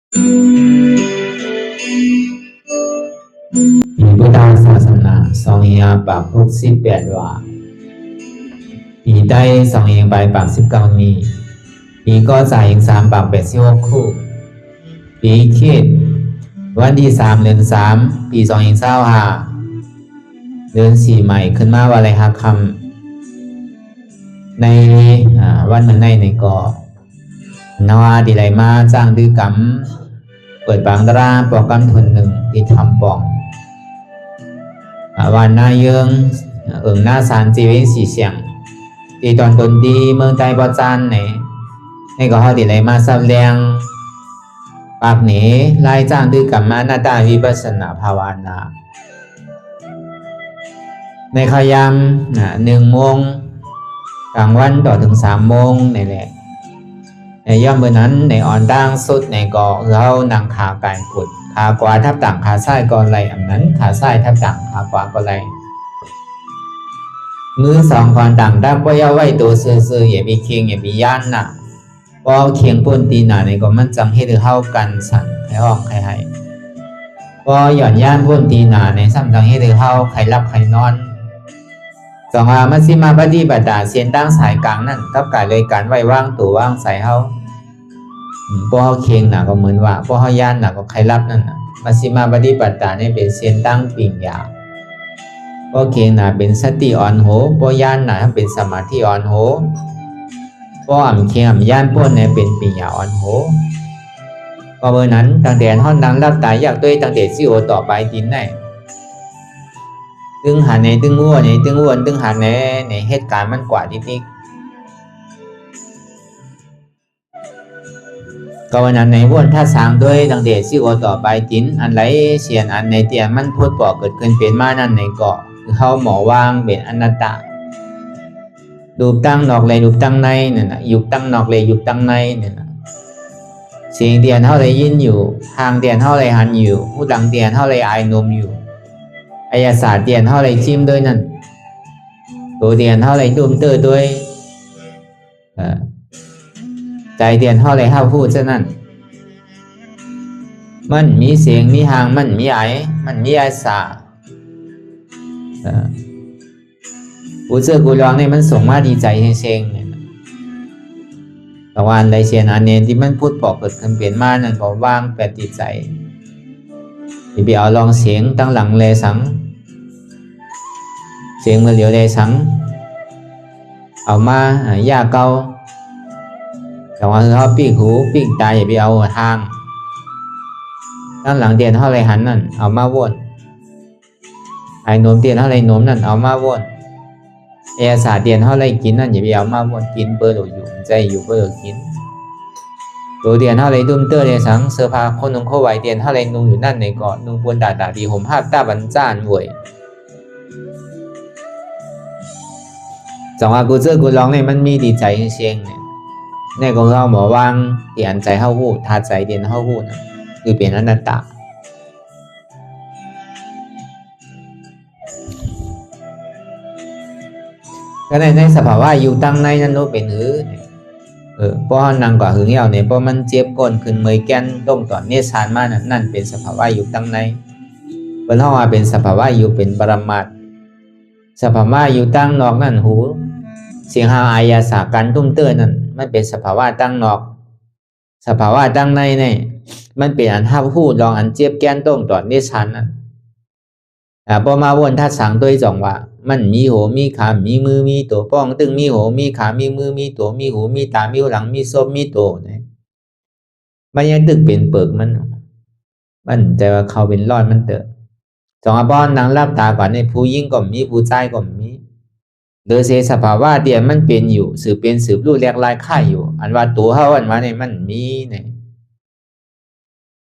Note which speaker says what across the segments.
Speaker 1: พุทธศาสนา2568ว่าปีใต้2589นี้ปีก็จ่ายอีก386คู่ปีเขตวันที่3เดือน3ปี2025เดือน4ใหม่ขึ้นมาวันอะไรคำในวันมันในก็นวาดีไรมาจ้างดื้อกำเปิดบางตราปอกกำทุนหนึ่งที่ทำปองวันหน้าเยืองหน้าสารจีวิสีเสียงที่ตอนต้นดีเมืองใต้ปอจานในก็เขาดีไรมาสับแรงปากเหนไล่จ้างดื้อกำมาหน้าตาวิปัสสนาภาวนาในขยาม1 โมงกลางวันต่อถึง3 โมงในแหละในย่อมเมื่อนั้นในอ่อนด่างสุดในก็เรานั่งขาไก่กุดขาขวาทับต่างขาซ้ายก็ไหลอันนั้นขาซ้ายทับต่างขาขวาก็ไหลมือ2คนต่างด้ามก็ย่าไว้ตัวซื่อๆอย่ามีเคียงอย่ามีย่านน่ะพอเคียงปุ่นตีหนาในก็มันจังให้ถือเข้ากันสั่นใครห้องใครให้พอหย่อนย่านปุ่นตีหนาในซ้ำจังให้ถือเข้าใครรับใครนอนมัชฌิมาปฏิปทาเสียนตั้งสายกลางนั่นกับการเลยการไว้ว่างตัวว่างใส่เฮาพอเฮาเคียงน่ะก็เหมือนว่าพอเฮาย่านน่ะก็ใครรับนั่นน่ะมัชฌิมาปฏิปทานี่เป็นเสียนตั้งปิ่งยาพอเคียงน่ะเป็นสติอ่อนโหพอย่านน่ะเป็นสมาธิอ่อนโหพออ่ำเคียงอ่ำย่านพ้นเนี่ยเป็นปิ่งยาอ่อนโหก็เมื่อนั้นตั้งแต่ท่อนดังรับตายอยากด้วยตั้งแต่สิโอต่อไปดินได้ตึงหาในตึงอ้วนในตึงอ้วนตึงหาในเหตุการณ์มันกว่านิดก็วันนั้นในวนถ้าสร้างด้วยตั้งแต่สิโอต่อไปจินอันไรเสียนอันในเตียมันพูดบอกเกิดขึ้นเป็นมานั่นในเกาะคือเขาหมอวางเป็นอนัตตาดูตั้งนอกเลยดูตั้งในเนี่ยนะยุบตั้งนอกเลยยุบตั้งในเนี่ยนะเสียงเตียนเท่าไรยินอยู่ทางเตียนเท่าไรหันอยู่ผู้ดังเตียนเท่าไรไอนมอยู่อายาศาสตร์เตียนเท่าไรชิมด้วยนั่นตัวเตียนเท่าไรดุมเตอร์ด้วยใจเตียนเท่าไรห้าพูดซะนั่นมันมีเสียงมีหางมันมีไอมันมีไอสากูเจอกูร้องเนี่ยมันส่งมาดีใจเซ็งเนี่ยแต่วันใดเชียนอันเนนที่มันพูดบอกเกิดขึ้นเปลี่ยนมานั่นก็ว่างแปดติดใจที่ไปเอาลองเสียงตั้งหลังเลสังเสียงมือเหลียวเลสังเอามาย่าเกาแต่ว่าเขาปีกหูปีกตาอย่าไปเอาทางตั้งหลังเตียนเท่าไรหันนั่นเอามาวนไอ้นมเตียนเท่าไรนมนั่นเอามาวนเอสาเตียนเท่าไรกินนั่นอย่าไปเอามาวนกินเบอร์หลุดอยู่ใจอยู่เบอร์กินตัวเตียนเท่าไรดุมเตอร์เลยสังเสื้อผ้าคนนุ่งเข้าไว้เตียนเท่าไรนุ่งอยู่นั่นในเกาะนุ่งบนดาดีห่มผ้าตาบันจ้านหวยจังว่ากูเจอกูร้องเนี่ยมันมีดีใจเชียงเนี่ยในของเราหมอว่างเตียนใจเข้าหูทาใจเตียนเข้าหูนะคือเป็นอนัตตาก็ในสภาวะอยู่ตั้งในนั้นโน้เป็นเพราะนางกว่าหึงเหี่ยวเนี่ยเพราะมันเจ็บก้นขึ้นเมยแก้นต้มต่อเนสานมานั่นเป็นสภาวะอยู่ตั้งในเป็นห้องว่าเป็นสภาวะอยู่เป็นปรมัตถ์สภาวะอยู่ตั้งนอกนั่นหูเสียงหาอายาสาการตุ้มเตื้อนั่นมันเป็นสภาวะตั้งนอกสภาวะตั้งในเนี่ยมันเป็นอันห้าพูดลองอันเจ็บแก้นต้มต่อเนสานนั่นพอมาวนท่าสังด้วยจ่องว่ามันมีหูมีขามีมือมีตัวป้องตึงมีหูมีขามีมือมีตัวมีหูมีตามีหลังมีส้มมีตัวเนี่ยมันยังตึกเป็นเปิกมันแต่ว่าเขาเป็นรอดมันเตอะจ่องป้อนนางรับตาก่อนในผู้ยิ่งก็มีผู้ใจก็มีโดยเสสภาวะเดียมันเป็นอยู่สืบเป็นสืบรู้แหลกลายค่ายอยู่อันว่าตัวเขาอันว่าเนี่ยมันมีเนี่ย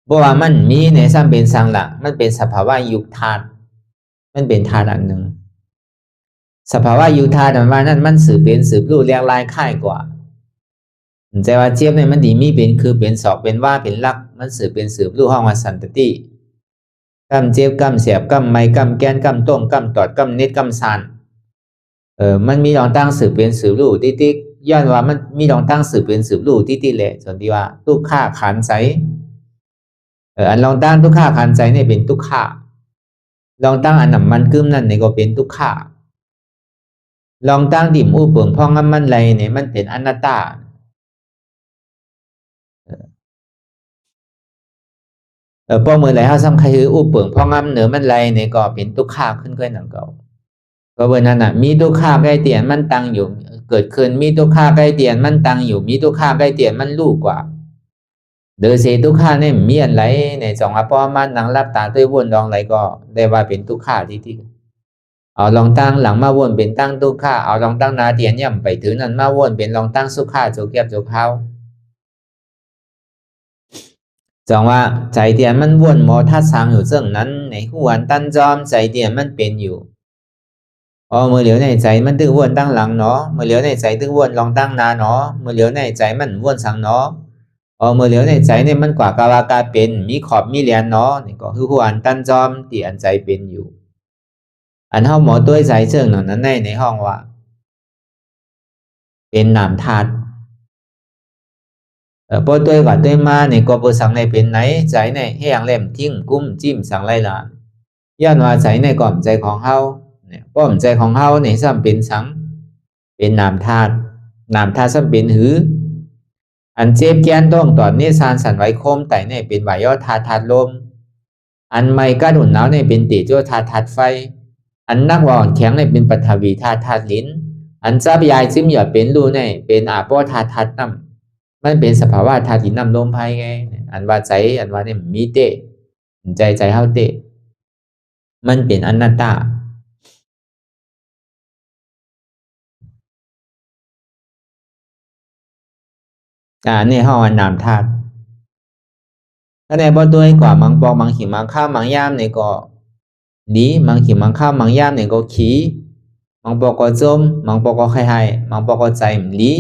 Speaker 1: เพราะว่ามันมีในซ้ำเป็นสังละมันเป็นสภาวะยุคธาตุมันเป็นธาตุอันหนึ่งสภาวะยูธาแต่ว่านั่นมันสืบเป็นสืบรู้แหลกลายค่ายกว่าแต่ว่าเจี๊ยบเนี่ยมันดีมีเป็นคือเป็นศอกเป็นว่าเป็นลักมันสืบเป็นสืบรู้ห้องว่าสันตติกำเจี๊ยบกำเสียบกำไม้กำแกนกำต้มกำตอดกำเน็ดกำซานมันมีลองตั้งสืบเป็นสืบรู้ติ๊กย้อนว่ามันมีลองตั้งสืบเป็นสืบรู้ติ๊กแหละส่วนที่ว่าลูกค้าขันใส อันลองตั้งทุกข้าขันใจเนี่ยเป็นทุกข้าลองตั้งอันนำมันกึมนั่นเนี่ยก็เป็นทุกข้าลองตั้งดิ่มอู้เปิงพ่องมันไรเนี่ยมันเป็นอนัตตาพอเมื่อไรเขาสำคัญคืออู้เปิงพ่องเหนือมันไรเนี่ยก็เป็นทุกข้าขึ้นก็หนังเก่าก็เวลานั้นมีทุกข้าใกล้เตียนมันตั้งอยู่เกิดขึ้นมีทุกข้าใกล้เตียนมันตั้งอยู่มีทุกข้าใกล้เตียนมันลู่กว่าเดือเสทุกข้าเนี่ยมีอะไรในสองอปอมันนังรับตาด้วยวนลองไรก็ได้ว่าเป็นทุกข้าที่เอาลองตั้งหลังมาวนเป็นตั้งทุกข้าเอาลองตั้งนาเตียนย่ำไปถึงนั้นมาวนเป็นลองตั้งสุข้าโจเกียบโจเข้าจองว่าใจเตียนมันวนหมอทัดสางอยู่เรื่องนั้นในหัวตั้นจอมใจเตียนมันเป็นอยู่เมื่อเหลียวในใจมันตึงวนตั้งหลังเนาะเมื่อเหลียวในใจตึงวนลองตั้งนาเนาะเมื่อเหลียวในใจมันวนสังเนาะเมื่อเหลียวในใจเนี่ยมันกว่ากาวากาเป็นมีขอบมีเหรียญเนาะนี่ก็คือหัวตั้นจอมที่อันใจเป็นอยู่อันเฮาหมอตัวใจเชิงนั้นในห้องว่าเป็นนามธาตุพอตัวกับตัวมาเนี่ยก็เปิดสังในเป็นไหนใจในแห้งเล่มทิ้งกุ้มจิ้มสังไรล่ะย้อนว่าใจในก่อมใจของเฮาเนี่ยป้อมใจของเฮาเนี่ยซ้ำเป็นสังเป็นนามธาตุนามธาตุซ้ำเป็นหืออันเจ็บแก้นต้องตอนนี้ซานสันไว้โคมแต่เนี่ยเป็นไหวยอธาตุธาตุลมอันไม่กระดุนหนาวเนี่ยเป็นติโจธาตุธาตุไฟอันนักว่าอ่อนแข็งเนี่ยเป็นปฐวีธาตุธาตุลิ้นอันจับยายซึมหยอดเป็นรูเนี่ยเป็นอาโปธาตุธาตุน้ำมันเป็นสภาวะธาตุดินน้ำลมไฟไงอันว่าใจอันว่าเนี่ยมีเตะใจเฮาเตะมันเป็นอนัตตาเนี่ยห้องนามธาตุก็ในบ่ตัวกว่ามังปอกมังหิมังข้าวมังย่ามเนี่ยก็ดีมังหิมังข้าวมังย่ามเนี่ยก็ขี้มังปอกก็จมมังปอกก็ให้มังปอกก็ใจมันลี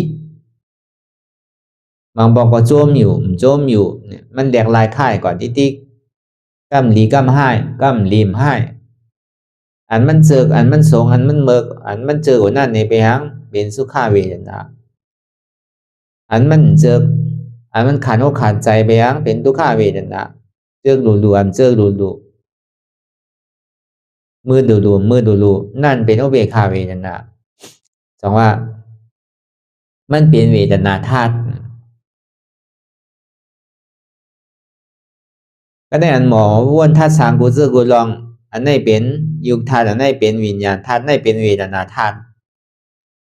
Speaker 1: มังปอกก็จมอยู่เนี่ยมันแดกลายค่ายก่อนติ๊กกำลีกำให้กำลีมให้อันมันเจออันมันสงอันมันเมิกอันมันเจอหัวนั่นในไปหังเป็นสุขาเวทนาอันมันเจออันมันขาดอกขาดใจไปหังเป็นทุกขาเวทนาเจอดูอันเจอดูมือดูนั่นเป็นอุเบกขาเวทนาจังว่ามันเป็นเวทนาธาตุก็ได้อันหมอวนธาตุสามกูเจอกูลองอันไหนเป็นยุคธาตุอันไหนเป็นวิญญาณธาตุไหนเป็นเวทนาธาตุ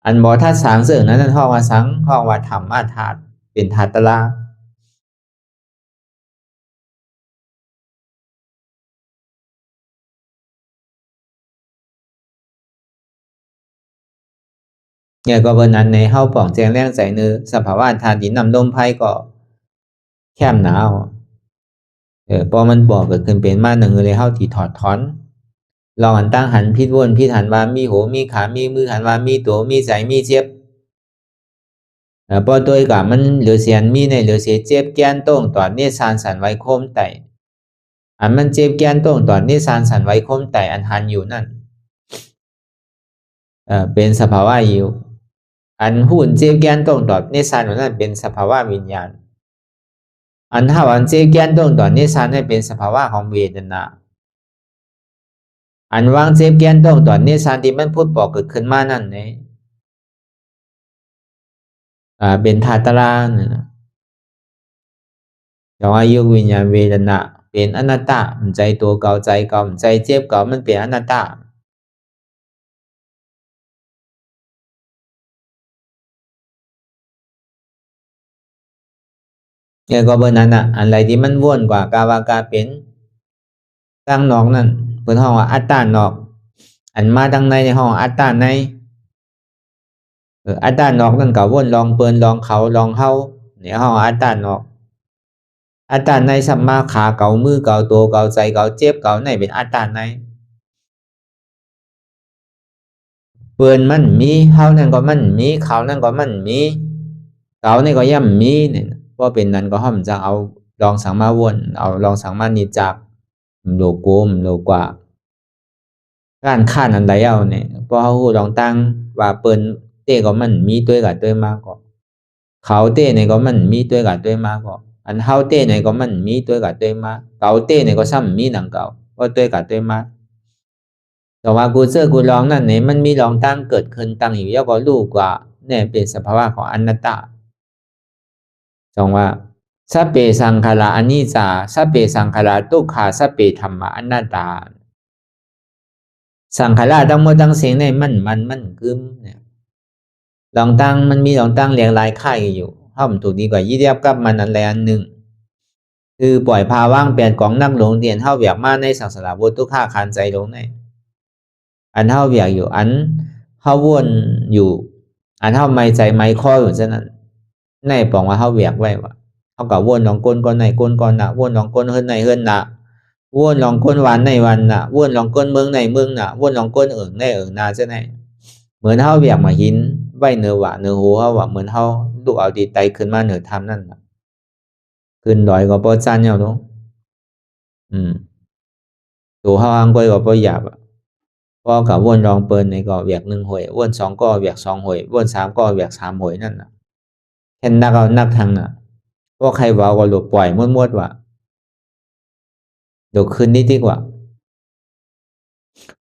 Speaker 1: อันหมอธาตุสามเสื่อนั้นห้องว่าสังห้องว่าธรรมะธาตุเป็นธาตุตละเนี่ยก็เป็นนั้นในเฮาป่องแจงแรงใจเนื้อสภาวะธาตุดินน้ำลมไฟก็แคบหนาวพอมันบอกเกิดขึ้นเป็นมาหนึ่งเลยเฮาที่ถอดถอนลองอันตั้งหันพิดวนพิดหันว่ามีหูมีขามีมือหันว่ามีตัวมีใจมีเจ็บพอตัวกับมันเหลือเสียนมีในเหลือเสียเจ็บแก้นต้งตอนนี้ซานสันไว้โคมไตอันมันเจ็บแก้นต้งตอนนี้ซานสันไว้โคมไตอันหันอยู่นั่นเป็นสภาวะอยู่อันหุ่นเจ็บแก้นต้งตอนนี้ซานอยู่นั่นเป็นสภาวะวิญญาณอันถ้าวันเจ็บแก้นต้งตอนนี้ซานให้เป็นสภาวะของเวทนาอันวางเจ็บแก้นต้งตอนนี้ซานที่มันพูดบอกเกิดขึ้นมานั่นเนี่ยเป็นธาตุตารางอย่างว่ายุวิญญาณเวทนาเป็นอนัตตาใจตัวเก่าใจเก่าใจเจ็บเก่ามันเป็นอนัตตาเนี่ยก็เบอร์นั้นอะไรที่มันว่นกว่ากาวากาเป็นตั้งนอกนั่นเปิดห้องว่าอัตตานอกอันมาตั้งในห้องอัตตาในอัตตานอกนั่นก็ว่นลองเปินลองเขาลองเฮาเนี่ยห้องอัตตานอกอัตตาในสัมมาขาเก่ามือเก่าตัวเก่าใจเก่าเจ็บเก่าในเป็นอัตตาในเปินมันมีเฮานั่นก็มันมีเขานั่นก็มันมีเก่านี่ก็ย่ำมีเนี่ยเพราะเป็นนั้นก็ห้อมจะเอาลองสังมาวนเอาลองสังมานิจักโลโกมโลกว่าการข้านอันใดเอาเนี่ยพอเขาลองตั้งว่าเปิ้นเต้ก็มันมีตัวกับตัวมากก็เขาเต้เนี่ยก็มันมีตัวกับตัวมากก็ อันเฮาเต้ไหนก็มันมีตัวกับตัวมาเก่าเต้ไหนก็ซ้ำมีหนังเก่าก็ตัวกับตัวมาแต่ว่ากูเจอกูลองนั่นเนี่ยมันมีลองตั้งเกิดขึ้นตั้งอยู่แล้วก็รู้กว่าเนี่ยเป็นสภาวะของอนัตตาจงว่าสัพเพสังขาราอนิจจาสัพเพสังขาราทุกขาสัพเพธรรมะอนัตตาสังขารทั้งหมดทั้งสิ่งในมันกึมเนี่ยลองตั้งมันมีลองตั้งเรียงรายค่ายอยู่ห้อมถูกดีกว่ายี่เดียบกับมันอันใดอันหนึ่งคือปล่อยพาว่างเปลี่ยนของนักหลงเตียนเท่าเบียกมาในสังสารวัฏทุกข้าคานใจลงในอันเท่าเบียกอยู่อันเท่าวนอยู่อันเท่าไม่ใจไม่ข้ออยู่ฉะนั้นในปองว่าเท่าเบียกไว้ว่าเท่ากับวนลองก้นก้อนในก้นก้อนหนาวนลองก้นเฮือนในเฮือนหนาวนลองก้นวันในวันหนาวนลองก้นเมืองในเมืองหนาวนลองก้นเอิงในเอิงนาฉะนั้นเหมือนเท่าเบียกมาหินไว้เนื้อว่าเนื้อหูเขาว่าเหมือนเท่าลูกเอาดีไตขึ้นมาเหนือทำนั่นขึ้นดอยก็พอจันเนี่ยเนาะตัวเขาอังก้อยก็พอหยาบพอกับวนรองเปิลในก็เวียกหนึ่งหวยวนสองก็เวียกสองหวยวนสามก็เวียกสามหวยนั่นน่ะเห็นนักเอานักทางน่ะพวกใครว่าก็หลุดปล่อยมดว่าเดี๋ยวคืนนี้ดีกว่า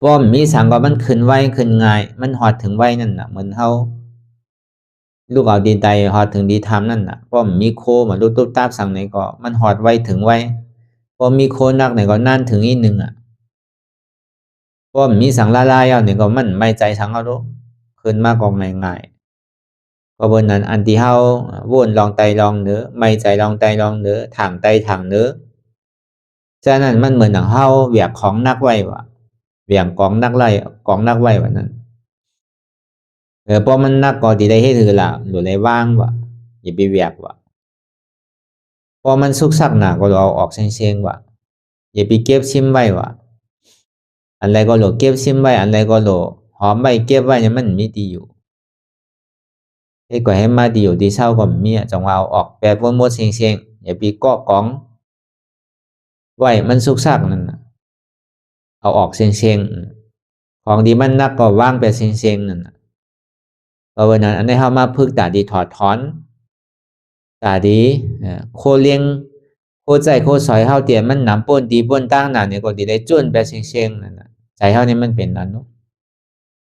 Speaker 1: ว่ามีสังก็มันขึ้นไวขึ้นง่ายมันหอดถึงไวนั่นน่ะเหมือนเขาลูกเอาดีใจหอดถึงดีทำนั่นน่ะเพราะมีโคมาลูกตุ๊บตาบสั่งไหนก็มันหอดไวถึงไวพอมีโคนักไหนก็นั่นถึงอีกหนึ่งอ่ะเพราะมีสังละลายเอาเนี่ยก็มันไม่ใจสังเอาลูกขึ้นมากกว่าง่ายๆก็บนนั้นอันที่เฮาวนลองไตลองเนื้อไม่ใจลองไตลองเนื้อถางไตถางเนื้อฉะนั้นมันเหมือนหนังเฮาเวียกของนักไว้ว่ะเวียงกองนักไล่กองนักไว้ว่านั้นเพราะมันนักก็ที่ได้ให้ถือละหรือในว่างว่ะอย่าไปเวียกว่ะพอมันสุกสักหนาก็เอาออกเซ็งๆว่ะอย่าไปเก็บชิมไว้ว่ะอันไรก็โหลเก็บชิมไว้อันไรก็โหลหอมไว้เก็บไว้เนี่ยมันมีดีอยู่ไอ้ก็ให้มาดีอยู่ดีเศร้าก็มีอ่ะจงเอาออกแปดวนมดเซ็งๆอย่าไปเกาะกองไว้มันสุกสักนั่นเอาออกเซ็งๆของดีมันนักก็ว่างไปเซ็งๆนั่นเพราะวันนั้นอันนี้เขามาพึกตาดีถอดถอนตาดีโคเลี้ยงโคใจโคสอยเฮาเตียนมันหนำป้นดีป้นตั้งหนาเนี่ยก็ดีได้จ้วนไปเซ็งๆนั่นน่ะใจเฮานี่มันเป็นนั้นเนาะ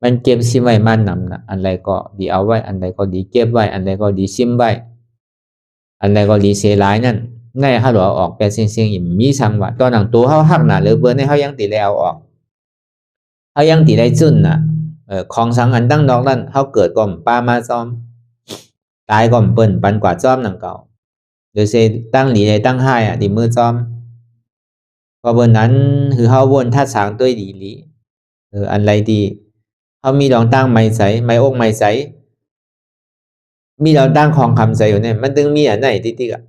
Speaker 1: มันเก็บซิมไว้มันนำน่ะอันใดก็ดีเอาไว้อันใดก็ดีเก็บไว้อันใดก็ดีซิมไว้อันใดก็ดีเสียหลายนั่นในเฮาหลอออกไปเซ็งๆอีมีสังว่าตอนหนังตัวเฮาหักหนาหรือเบิ่นให้เฮายังติได้เอาออกเฮายังติได้จุ้นน่ะของสังอันตั้งนอกนั้นเฮาเกิดก่อมปามาซ้อมตายก่อมเปิ้นปันกว่าซ้อมหนังเก่าโดยเซตั้งหลีในตั้งห้อ่ะดีมือซ้อมก็เบิ่นนั้นคือเฮาวนทัดสางตัวดีหลีอันไรดีเฮามีลองตั้งไม่ใสไม่อกไม่ใสมีลองตั้งของคำใสอยู่เนี่ยมันตึงมีอันไหนติ๊กๆอ่ะ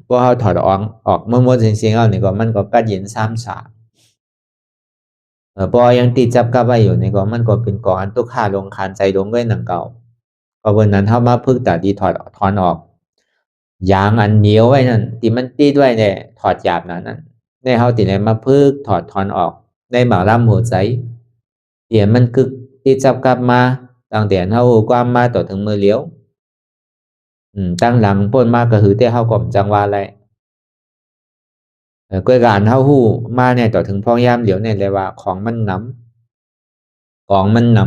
Speaker 1: พอเฮาถอดออกเมื่อเสียงๆเอานี่ก็มันก็กัดเย็นซ้ำสาพอยังติดจับกับไว้อยู่นี่ก็มันก็เป็นกองอันตุกขาลงคานใจลงไว้หนังเก่าก็เบิ่นนั้นเฮามาพึกตาดีถอนออกยางอันเหนียวไว้นั่นที่มันติดไว้เนี่ยถอดหยาบนั่นได้เฮาติได้มาพึกถอนออกได้หมาล่ำหัวใจเดี๋ยวมันกึกติดจับกลับมาตั้งแต่เฮาความมาต่อถึงมือเลี้ยวตั้งหลังพ้นมาก็คือแต่เฮาก็จังว่าแหละกวยการเฮาฮู้มาเนี่ยต่อถึงพอยามเดี๋ยวเนี่ยเลยว่าของมันหนำของมันหน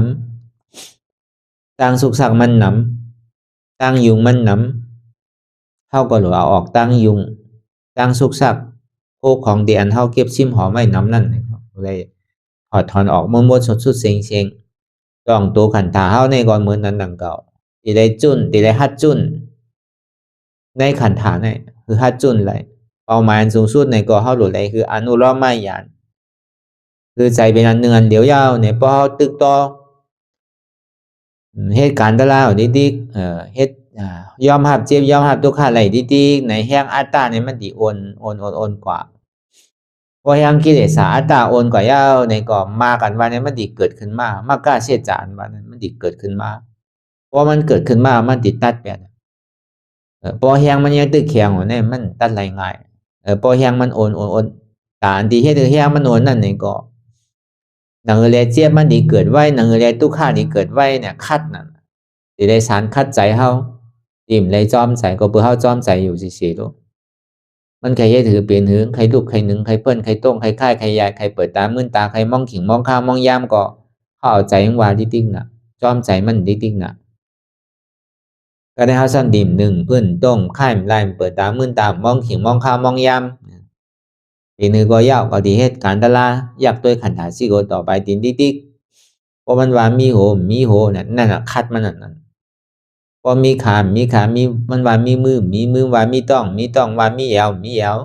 Speaker 1: ำตั้งสุกสักมันหนำตั้งยุงมันหนำเฮาก็หลเอาออกตั้งยุงตั้งสุกสักพวกของเดียนเฮาเก็บซิมหอมไว้หนำนั่นเลยถอนออกมดสุดเซ็งต้องตัวขันถาเฮาในก่อนเหมือนนั้นดังเก่าตีได้จุนตีได้ฮัดจุนในขันถาเนี่ยคือฮัดจุนเลยเป้าหมายสูงสุดในก่อเฮาหลุดเลยคืออนุโลมมายานคือใจเป็นอันหนึ่งอันเดียวยาวเนี่ยพอเฮาตึกต่อเหตุการณ์ตลาดดิ๊กเหตุยอมรับเจ็บยอมรับทุกข์อะไรดิ๊กในแห่งอัตตาเนี่ยมันดีโอนกว่าพอแห่งกิเลสอัตตาโอนกว่ายาวในก็มากันว่าเนี่ยมันดีเกิดขึ้นมามากล้าเสียจานว่านั้นมันดีเกิดขึ้นมาพอมันเกิดขึ้นมามันติดตัดแบบพอแห้งมันยังตึกแข็งเนี่ยมันตัดไรง่ายพอแห้งมันโอนตาอันที่ให้ถือแห้งมันโอนนั่นนี่ก็หนังเรียเจี๊ยบมันดีเกิดไว้หนังเรียตุกข้าดีเกิดไว้เนี่ยคัดนั่นที่ได้สารคัดใจเฮาอิ่มเลยจอมใจก็เพื่อเฮาจอมใจอยู่สิๆลูก มันใครให้ถือเปลี่ยนหือใครลุกใครหนึ่งใครเปิ้นใครต้งใครค่ายใครยายใครเปิดตามื่นตาใครมองขิงมองข้าวมองยามก็เขาเอาใจมันว่าติ๊กๆน่ะจอมใจมันติ๊กๆน่ะก็ได้เขาสั่นดิ่มหนึ่งเพื่อนต้งค่ายไล่เปิดตามื่นตามองขิงมองข้าวมองยามปีนึงก็ยาวก็ที่เหตุการณ์ตลาอยากตัวขันถาซิโกต่อไปตินติ๊กเพราะมันว่ามีโหเนี่ยนั่นน่ะคัดมันนั่นพอมีขามีมันว่ามีมือว่ามีต้องว่ามีแอว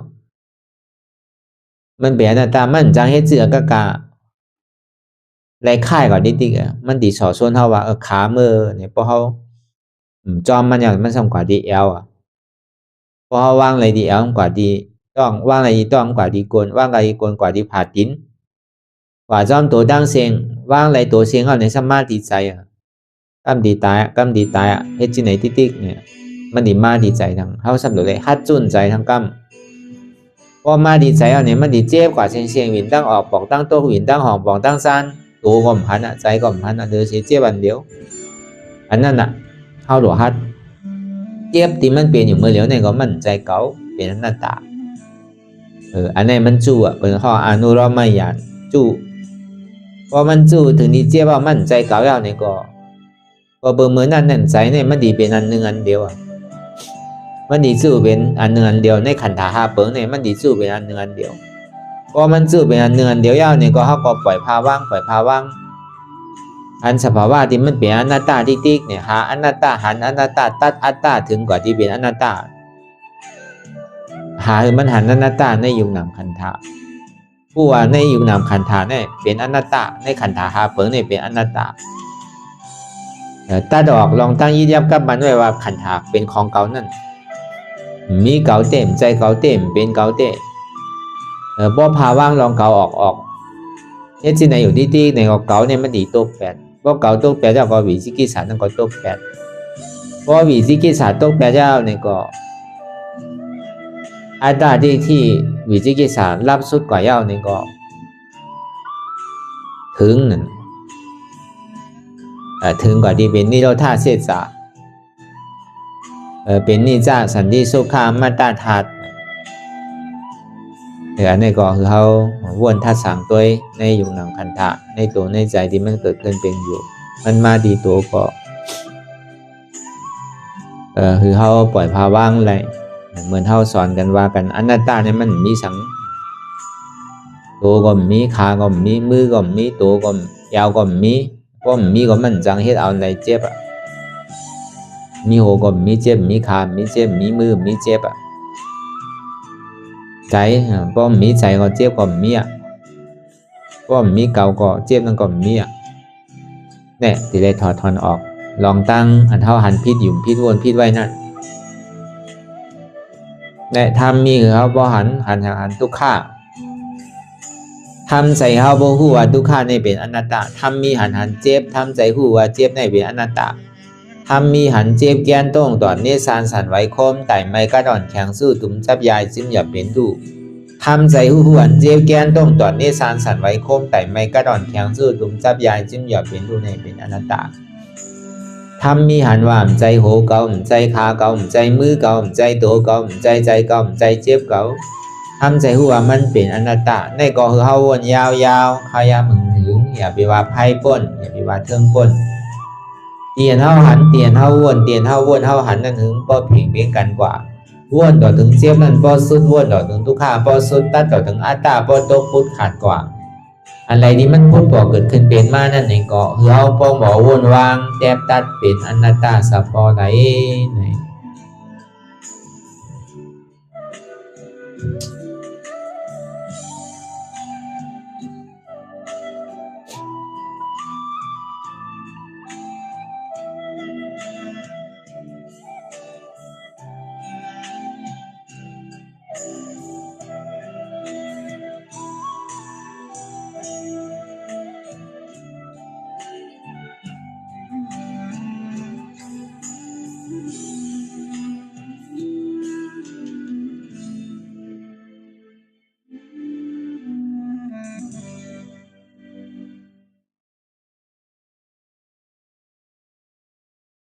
Speaker 1: มันเปลี่ยนตามันจังเฮ็ดเสือกะกะไรค่ายก็ติ๊กอ่ะมันติสอส่วนเฮาว่าขามือเนี่ยพอเฮาจอมมันอย่างมันส่งกว่าดีแอลอ่ะพอเฮาวางอะไรดีแอลกว่าดีต้องวางอะไรดีต้องกว่าดีกลวางอะไรกลกว่าดีผ่าตินกว่าจอมตัวตั้งเสียงวางอะไรตัวเสียงเฮาในสมาธิใจอ่ะกำดีตายอ่ะเฮ็ดจิไหนติ๊กเนี่ยมันดีมาดีใจทั้งเฮาสำเร็จเลยฮัดจุนใจทั้งกำพอมาดีใจเอาเนี่ยมันดีเจ็บกว่าเสียงวินตั้งออกบอกตั้งโต๊ะวินตั้งห้องบอกตั้งซานตัวก็พันอ่ะใจก็พันอ่ะเดือดเสียเจ็บอันเดียวอันนั้นอ่ะเฮาหลวฮัดเจ็บที่มันเป็นอยู่เมื่อเหลียวเนี่ยก็มันใจเก่าเป็นอนัตตาอันนี้มันจู่อ่ะเป็นข้ออนุโลมไม่หยาดจู่พอมันจู่ถึงนี้เจ็บว่ามันใจเก่าแล้วเนี่ยก็เบิ่งเหมือนนั้นใจเนี่ยมันดีเป็นอันหนึ่งอันเดียวอ่ะมันดีจู่เป็นอันหนึ่งอันเดียวในขันธ์ห้าเปิงเนี่ยมันดีจู่เป็นอันหนึ่งอันเดียวพอมันจู่เป็นอันหนึ่งอันเดียวยาวเนี่ยก็เขาก็ปล่อยภาว่างอันสภาวะที่มันเป็นอนัตตาติ๊กเนี่ยหาอนัตตาหันอนัตตาตัดอัตตาถึงกว่าที่เป็นอนัตตาหาคือมันหันอนัตตาในยุคนามขันธะผู้ว่าในยุคนามขันธะเนี่ยเป็นอนัตตาในขันธะหาเปิงเนี่ยเป็นอนัตตาตัดออกลองตั้งยึดยับกับมันไว้ว่าขันธะเป็นของเก่านั่นมีเก่าเต็มใจเก่าเต็มเป็นเก่าเต็มบ่พาว่างลองเก่าออกเฮ็ดสิไหนอยู่ที่ในเก่าเนี่ยมันดีตกแปดบ่เก่าตกแปดแล้วก็วิจิกิจฉานั่นก็ตกแปดเพราะวิจิกิจฉาตกแปดแล้วเนี่ยก็อัตตาที่วิจิกิจฉารับสุดกว่าเย้าเนี่ยก็ถึงนั่นถึงกว่าที่เป็นนิโรธาเสสะเป็นนิจาสันติสุขามัตตาทัตอันนี้ก็คือเขาวนทัดสั่งตัวในยุคนามขันธะในตัวในใจที่มันเกิดขึ้นเป็นอยู่มันมาดีตัวก็คือเขาปล่อยภาว่างเลยเหมือนเขาสอนกันว่ากันอนัตตาเนี่ยมันมีสังตัวก็มีขาก็มีมือก็มีตัวก็ยาวก็มีก็มีก็มันจังเฮ็ดเอาในเจ็บอ่ะมีหัวก็มีเจ็บมีขามีเจ็บมีมือมีเจ็บอ่ะใจพอมีใจก็เจ็บก็มีอ่ะพอมีเก่าก็เจ็บนั่นก็มีอ่ะเนี่ยที่ได้ถอดถอนออกลองตั้งอันเท่าหันพิษหยุ่มพิษวนพิษไว้นั่นเนี่ยทำมีคือเขาบ่หันทุกข้าทำใจเขาบ่ฮู้ว่าทุกข้าในเป็นอนัตตาทำมีหันเจ็บทำใจฮู้ว่าเจ็บในเป็นอนัตตาทำมีหันเจ็บแกนต้งตอนเนสานสันไว้คมไต่ไม้กระดอนแข็งสู้ตุ้มจับยายจึงอย่าเป็นดูทำใจหูหันเจ็บแกนต้งตอนเนสานสันไว้คมไต่ไม้กระดอนแข็งสู้ตุ้มจับยายจึงอย่าเป็นดูในเป็นอนัตตาทำมีหันว่าใจโหเก่าใจขาเก่าใจมือเก่าใจตัวเก่าใจเก่าใจเจ็บเก่าทำใจหูว่ามันเป็นอนัตตาในก็คือเฮาวนยาวๆขยามึงถึงอย่าไปว่าไพ่ป้นอย่าไปว่าเทิงป้นเตียนเฮาหันเตียนเฮาวนเตียนเฮาวนเฮาหันนั่นถึงป้อเพียงเพียงกันกว่าวนต่อถึงเจ็บนั่นป้อสุดวนต่อถึงทุกข้าป้อสุดตัดต่อถึงอัตตาป้อตกพุทธขาดกว่าอะไรที่มันพุทธป้อเกิดขึ้นเป็นมานั่นเองก็คือเฮาป้อหมอวนวางแทบตัดเป็นอนัตตาสัพพอไหน